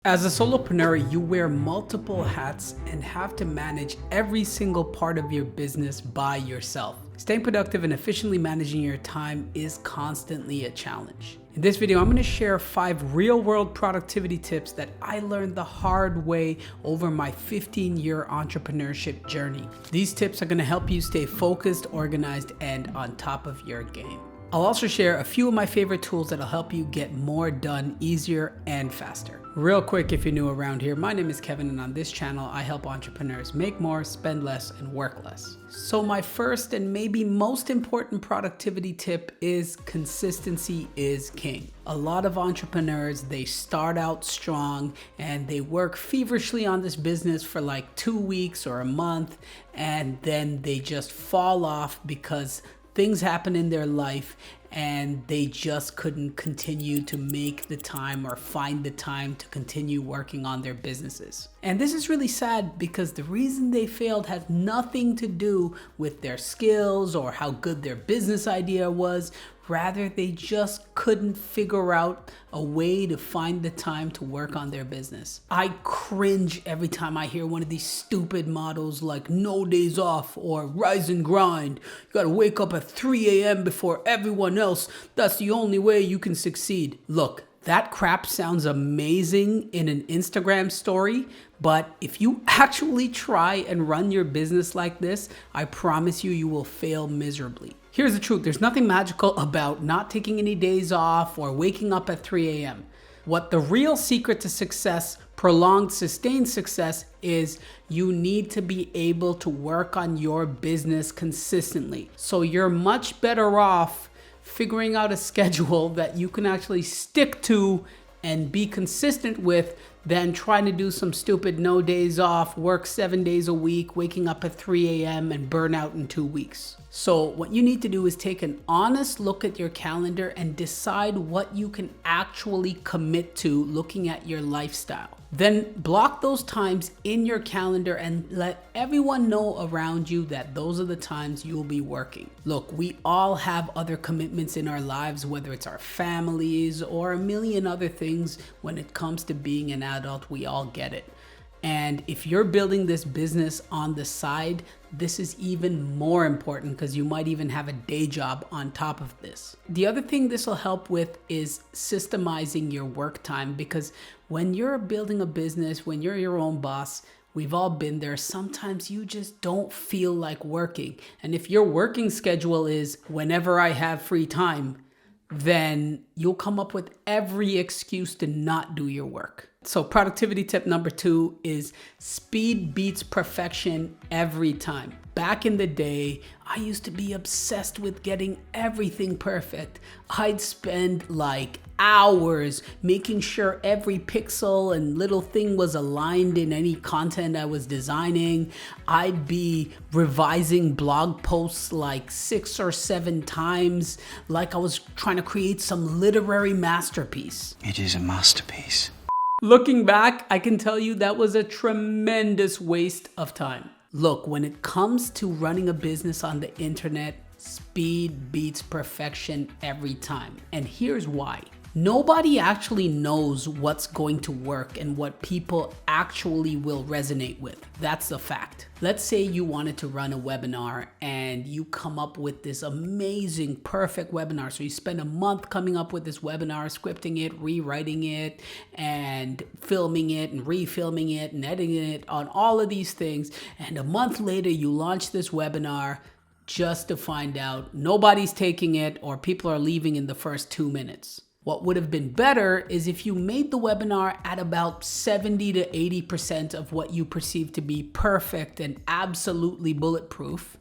As a solopreneur, you wear multiple hats and have to manage every single part of your business by yourself. Staying productive and efficiently managing your time is constantly a challenge. In this video, I'm going to share 5 real-world productivity tips that I learned the hard way over my 15-year entrepreneurship journey. These tips are going to help you stay focused, organized, and on top of your game. I'll also share a few of my favorite tools that'll help you get more done easier and faster. Real quick, if you're new around here, my name is Kevin, and on this channel, I help entrepreneurs make more, spend less, and work less. So my first and maybe most important productivity tip is consistency is king. A lot of entrepreneurs, they start out strong and they work feverishly on this business for like 2 weeks or a month, and then they just fall off because things happen in their life and they just couldn't continue to make the time or find the time to continue working on their businesses. And this is really sad because the reason they failed has nothing to do with their skills or how good their business idea was. Rather, they just couldn't figure out a way to find the time to work on their business. I cringe every time I hear one of these stupid mottos like no days off or rise and grind. You gotta wake up at 3 a.m. before everyone else. That's the only way you can succeed. Look, that crap sounds amazing in an Instagram story, but if you actually try and run your business like this, I promise you, you will fail miserably. Here's the truth. There's nothing magical about not taking any days off or waking up at 3 a.m. What the real secret to success, prolonged, sustained success, is you need to be able to work on your business consistently. So you're much better off figuring out a schedule that you can actually stick to and be consistent with than trying to do some stupid no days off, work 7 days a week, waking up at 3 a.m. and burn out in 2 weeks. So what you need to do is take an honest look at your calendar and decide what you can actually commit to looking at your lifestyle. Then block those times in your calendar and let everyone know around you that those are the times you'll be working. Look, we all have other commitments in our lives, whether it's our families or a million other things. When it comes to being an adult, we all get it. And if you're building this business on the side, this is even more important because you might even have a day job on top of this. The other thing this will help with is systemizing your work time, because when you're building a business, when you're your own boss, we've all been there. Sometimes you just don't feel like working. And if your working schedule is whenever I have free time, then you'll come up with every excuse to not do your work. So productivity tip number 2 is speed beats perfection every time. Back in the day, I used to be obsessed with getting everything perfect. I'd spend like hours making sure every pixel and little thing was aligned in any content I was designing. I'd be revising blog posts like 6 or 7 times, like I was trying to create some literary masterpiece. It is a masterpiece. Looking back, I can tell you that was a tremendous waste of time. Look, when it comes to running a business on the internet, speed beats perfection every time. And here's why. Nobody actually knows what's going to work and what people actually will resonate with. That's the fact. Let's say you wanted to run a webinar and you come up with this amazing, perfect webinar. So you spend a month coming up with this webinar, scripting it, rewriting it, and filming it, and refilming it, and editing it on all of these things. And a month later, you launch this webinar just to find out nobody's taking it or people are leaving in the first 2 minutes. What would have been better is if you made the webinar at about 70 to 80% of what you perceive to be perfect and absolutely bulletproof,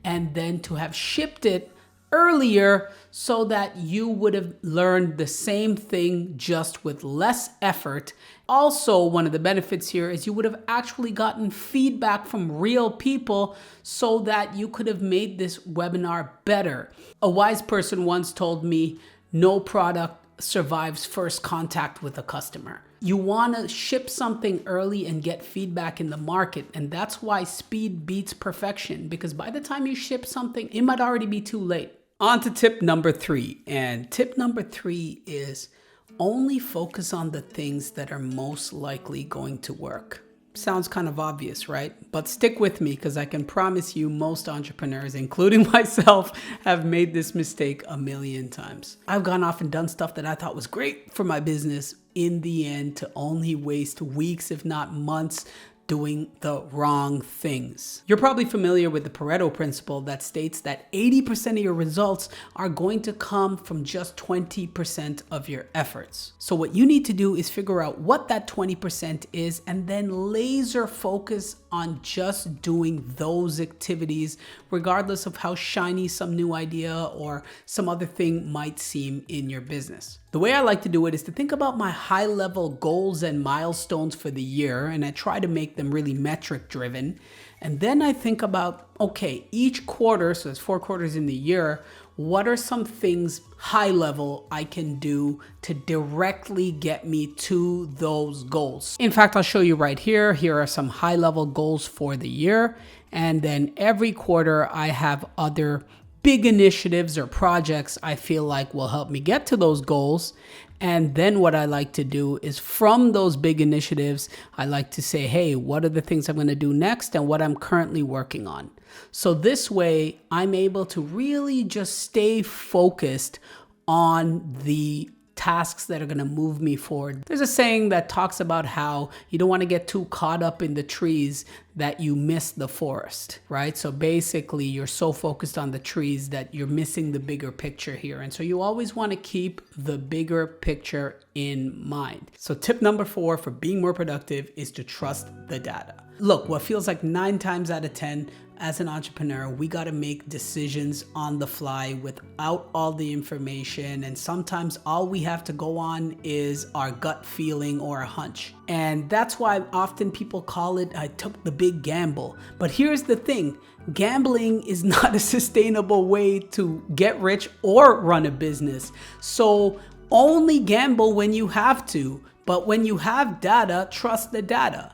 and then to have shipped it earlier so that you would have learned the same thing just with less effort. Also, one of the benefits here is you would have actually gotten feedback from real people so that you could have made this webinar better. A wise person once told me, no product survives first contact with a customer. You want to ship something early and get feedback in the market. And that's why speed beats perfection, because by the time you ship something, it might already be too late. On to tip number 3. And tip number 3 is only focus on the things that are most likely going to work. Sounds kind of obvious, right? But stick with me because I can promise you most entrepreneurs, including myself, have made this mistake a million times. I've gone off and done stuff that I thought was great for my business in the end to only waste weeks, if not months, doing the wrong things. You're probably familiar with the Pareto principle that states that 80% of your results are going to come from just 20% of your efforts. So what you need to do is figure out what that 20% is and then laser focus on just doing those activities, regardless of how shiny some new idea or some other thing might seem in your business. The way I like to do it is to think about my high-level goals and milestones for the year, and I try to make them really metric-driven. And then I think about, okay, each quarter, so there's 4 quarters in the year, what are some things high-level I can do to directly get me to those goals? In fact, I'll show you right here. Here are some high-level goals for the year. And then every quarter, I have other big initiatives or projects I feel like will help me get to those goals. And then what I like to do is from those big initiatives, I like to say, hey, what are the things I'm going to do next and what I'm currently working on? So this way I'm able to really just stay focused on the tasks that are going to move me forward. There's a saying that talks about how you don't want to get too caught up in the trees that you miss the forest, right? So basically you're so focused on the trees that you're missing the bigger picture here. And so you always want to keep the bigger picture in mind. So tip number 4 for being more productive is to trust the data. Look, what feels like 9 times out of 10 as an entrepreneur, we got to make decisions on the fly without all the information. And sometimes all we have to go on is our gut feeling or a hunch. And that's why often people call it, I took the big gamble. But here's the thing, gambling is not a sustainable way to get rich or run a business. So only gamble when you have to, but when you have data, trust the data.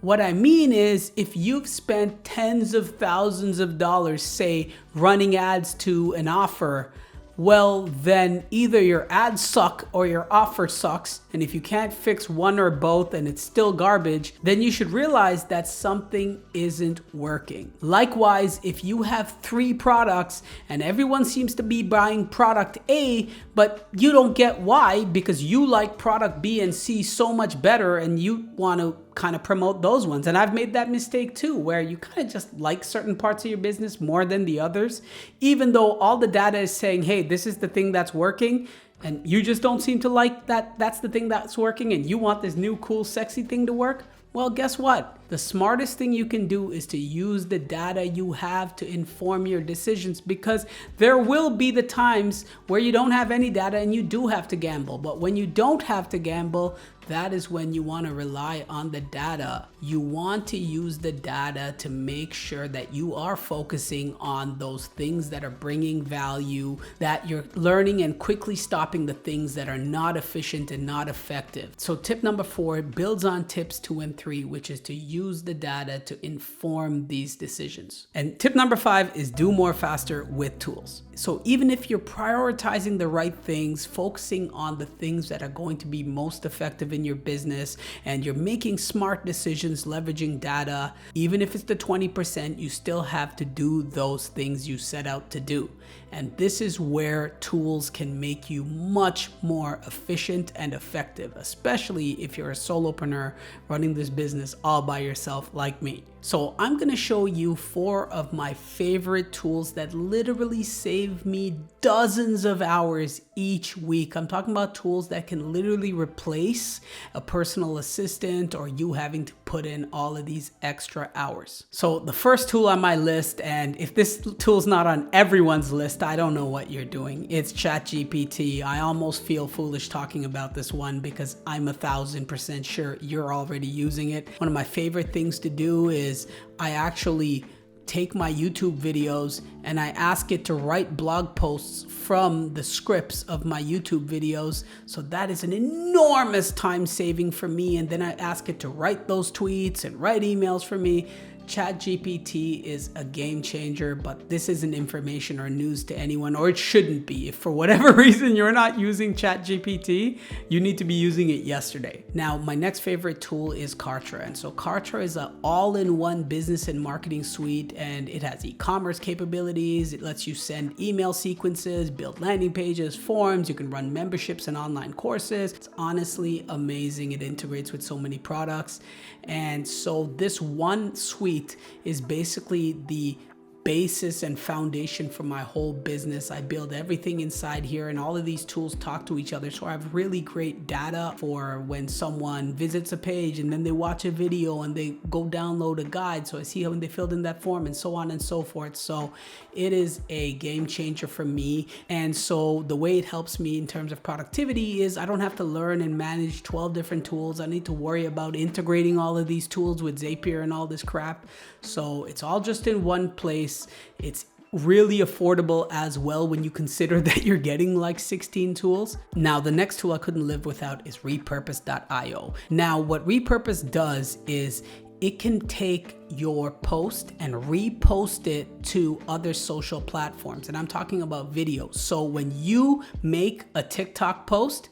What I mean is if you've spent tens of thousands of dollars, say, running ads to an offer, well, then either your ads suck or your offer sucks. And if you can't fix one or both and it's still garbage, then you should realize that something isn't working. Likewise, if you have 3 products and everyone seems to be buying product A, but you don't get why because you like product B and C so much better and you want to kind of promote those ones. And I've made that mistake too, where you kind of just like certain parts of your business more than the others, even though all the data is saying, hey, this is the thing that's working. And you just don't seem to like that. That's the thing that's working. And you want this new, cool, sexy thing to work. Well, guess what? The smartest thing you can do is to use the data you have to inform your decisions, because there will be the times where you don't have any data and you do have to gamble. But when you don't have to gamble, that is when you want to rely on the data. You want to use the data to make sure that you are focusing on those things that are bringing value, that you're learning and quickly stopping the things that are not efficient and not effective. So tip number 4 builds on tips 2 and 3, which is to use the data to inform these decisions. And tip number 5 is do more faster with tools. So even if you're prioritizing the right things, focusing on the things that are going to be most effective in your business, and you're making smart decisions leveraging data, even if it's the 20%, you still have to do those things you set out to do. And this is where tools can make you much more efficient and effective, especially if you're a solopreneur running this business all by yourself like me. So I'm going to show you 4 of my favorite tools that literally save me dozens of hours each week. I'm talking about tools that can literally replace a personal assistant or you having to put in all of these extra hours. So the first tool on my list, and if this tool's not on everyone's list, I don't know what you're doing. It's ChatGPT. I almost feel foolish talking about this one because I'm 1000% sure you're already using it. One of my favorite things to do is I actually take my YouTube videos and I ask it to write blog posts from the scripts of my YouTube videos. So that is an enormous time saving for me. And then I ask it to write those tweets and write emails for me. ChatGPT is a game changer, but this isn't information or news to anyone, or it shouldn't be. If for whatever reason you're not using ChatGPT, you need to be using it yesterday. Now, my next favorite tool is Kartra. And so Kartra is an all-in-one business and marketing suite, and it has e-commerce capabilities. It lets you send email sequences, build landing pages, forms. You can run memberships and online courses. It's honestly amazing. It integrates with so many products. And so this one suite is basically the basis and foundation for my whole business. I build everything inside here, and all of these tools talk to each other. So I have really great data for when someone visits a page and then they watch a video and they go download a guide. So I see how they filled in that form and so on and so forth. So it is a game changer for me. And so the way it helps me in terms of productivity is I don't have to learn and manage 12 different tools. I need to worry about integrating all of these tools with Zapier and all this crap. So it's all just in one place. It's really affordable as well when you consider that you're getting like 16 tools. Now, the next tool I couldn't live without is repurpose.io. Now, what repurpose does is it can take your post and repost it to other social platforms. And I'm talking about video. So when you make a TikTok post,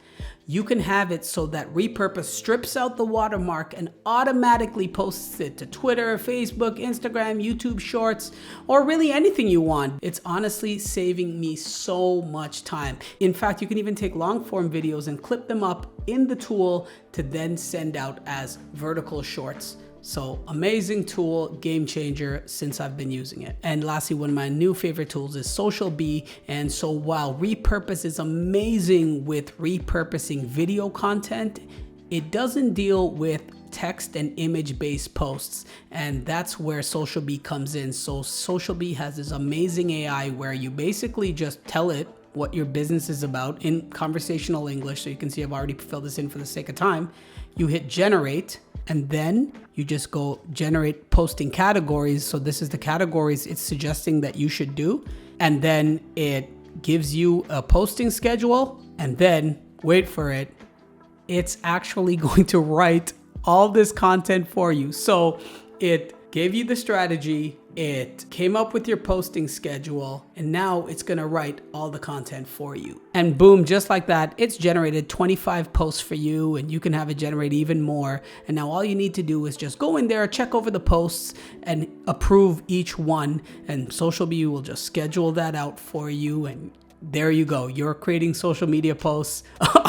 you can have it so that repurpose strips out the watermark and automatically posts it to Twitter, Facebook, Instagram, YouTube Shorts, or really anything you want. It's honestly saving me so much time. In fact, you can even take long form videos and clip them up in the tool to then send out as vertical shorts. So amazing tool, game changer since I've been using it. And lastly, one of my new favorite tools is Social Bee. And so while repurpose is amazing with repurposing video content, it doesn't deal with text and image based posts. And that's where Social Bee comes in. So Social Bee has this amazing AI where you basically just tell it what your business is about in conversational English. So you can see I've already filled this in for the sake of time. You hit generate, and then you just go generate posting categories. So this is the categories it's suggesting that you should do. And then it gives you a posting schedule, and then wait for it. It's actually going to write all this content for you. So it gave you the strategy, it came up with your posting schedule, and now it's gonna write all the content for you. And boom, just like that, it's generated 25 posts for you, and you can have it generate even more. And now all you need to do is just go in there, check over the posts, and approve each one, and Social Bee will just schedule that out for you, and there you go. You're creating social media posts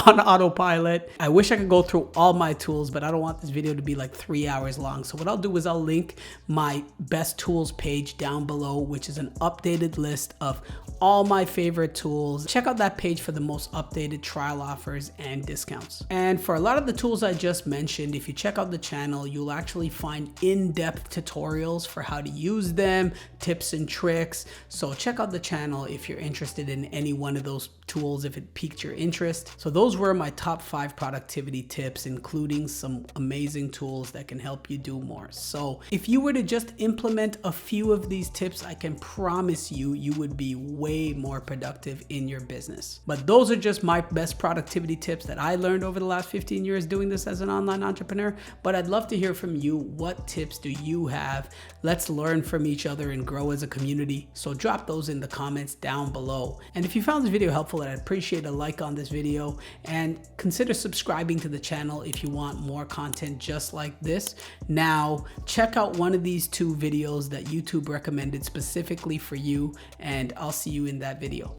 on autopilot. I wish I could go through all my tools, but I don't want this video to be like 3 hours long. So what I'll do is I'll link my best tools page down below, which is an updated list of all my favorite tools. Check out that page for the most updated trial offers and discounts. And for a lot of the tools I just mentioned, if you check out the channel, you'll actually find in-depth tutorials for how to use them, tips and tricks. So check out the channel if you're interested in any one of those tools, if it piqued your interest. So those were my top 5 productivity tips, including some amazing tools that can help you do more. So if you were to just implement a few of these tips, I can promise you, you would be way more productive in your business. But those are just my best productivity tips that I learned over the last 15 years doing this as an online entrepreneur. But I'd love to hear from you. What tips do you have? Let's learn from each other and grow as a community. So drop those in the comments down below. And if you found this video helpful, I'd appreciate a like on this video, and consider subscribing to the channel if you want more content just like this. Now, check out one of these 2 videos that YouTube recommended specifically for you, and I'll see you in that video.